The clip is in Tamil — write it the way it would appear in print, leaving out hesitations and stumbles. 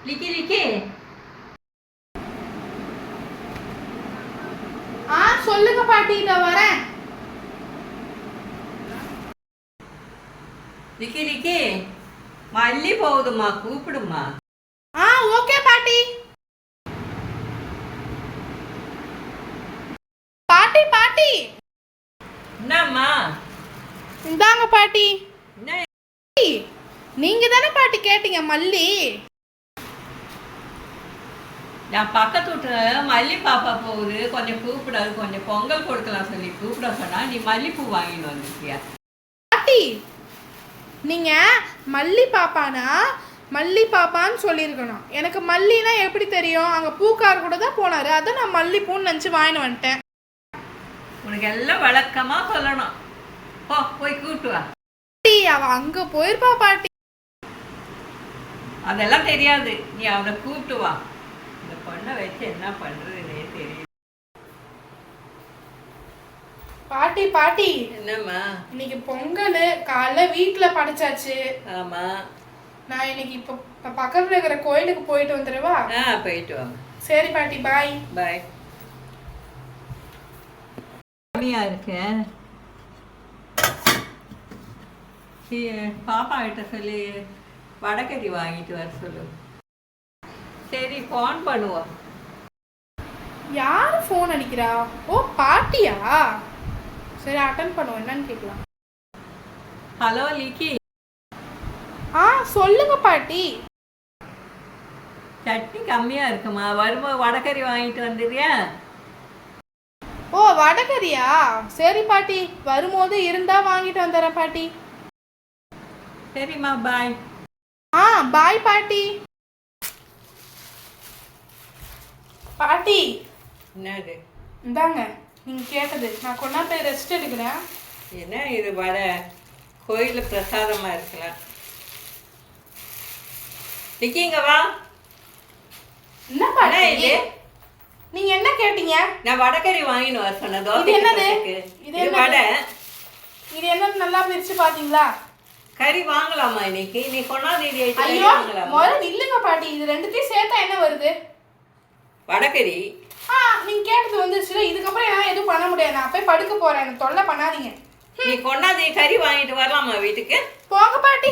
Leakey Leakey. சொல்லுங்க பாட்டி, இத வரேன். லிக்கி லிக்கி, மல்லி போகுதுமா, கூப்பிடுமா. ஓகே பாட்டி. பாட்டி பாட்டி. என்னம்மா? இந்தாங்க பாட்டி. என்ன? நீங்க தானே பாட்டி கேட்டீங்க மல்லி? நான் பக்கத்து வீட்டு மல்லி பாப்பா போகுது, கொஞ்சம் கூப்பிடாது, கொஞ்சம் பொங்கல் கொடுக்கலாம் சொல்லி கூப்பிட சொன்னா நீ மல்லிப்பூ வாங்கிட்டு வந்துருக்கியா? பாட்டி, நீங்க மல்லி பாப்பானா மல்லி பாப்பான்னு சொல்லியிருக்கணும். எனக்கு மல்லினா எப்படி தெரியும்? அங்கே பூக்கார் கூட தான் போனார், அதை நான் மல்லிப்பூன்னு நினச்சி வாங்கிட்டு வந்துட்டேன். உனக்கு எல்லாம் வழக்கமாக சொல்லணும். போய் கூப்பிட்டு வா. பாட்டி, அவள் அங்கே போயிருப்பா பாட்டி. அதெல்லாம் தெரியாது, நீ அவனை கூப்பிட்டு வா. இந்த பொண்ணை வச்சு என்ன பண்ணுறதுன்னே தெரியும். பாட்டி பாட்டி. என்னம்மா? இன்னைக்கு பொங்கல் காலைல வீட்டில் படைச்சாச்சு. ஆமாம். நான் இன்னைக்கு இப்போ பக்கத்தில் இருக்கிற கோயிலுக்கு போயிட்டு வந்துடுவா? போயிட்டு வாங்க. சரி பாட்டி, பாய். பாய். கம்மியாக இருக்கு. பாப்பா கிட்ட சொல்லி வடகறி வாங்கிட்டு வர சொல்லு. சரி, ஃபோன் பண்ணுவோம். யார் ஃபோன் அடிக்கிறா? ஓ, பாட்டியா? சரி, அட்டன் பண்ணுவோம், என்னன்னு கேட்கலாம். Hello Leakey. சொல்லுங்க பாட்டி. சட்னி கம்மியாக இருக்குமா, வரும்போது வடகறி வாங்கிட்டு வந்துடுறியா? ஓ, வடகரியா? சரி பாட்டி, வரும்போது இருந்தா வாங்கிட்டு வந்துடுறேன் பாட்டி. சரிம்மா, பாய். பாய் பாட்டி. பாட்டி. என்னது? இந்தாங்க நீங்க கேட்டது. நான் கொண்டா போய் ரெஸ்ட் எடுக்கிறேன். என்ன இது, வடை கோயிலில் பிரசாதமாக இருக்கலாம். லிக்கி, இங்க வா. என்ன பாட்டி? நீங்க என்ன கேட்டீங்க? நான் வடகறி வாங்கின்னு வர சொன்னேன். இது என்னது? இது வடை. இது என்ன, நல்லா பிரிச்சு பாத்தீங்களா? கறி வாங்கலாமா இன்னைக்கு? நீ கொண்டாந்து ஐயோ, முதல்ல நில்லுங்க பாட்டி. இது ரெண்டுத்தையும் சேர்த்தா என்ன வருது? வடகறி. நீங்க கேட்டது வந்துருச்சுல, இதுக்கப்புறம் என்னால எதுவும் பண்ண முடியாது. நான் போய் படுக்க போறேன், எனக்கு தொல்லை பண்ணாதீங்க. நீ கொண்டாந்து கறி வாங்கிட்டு வரலாமா வீட்டுக்கு? போங்க பாட்டி.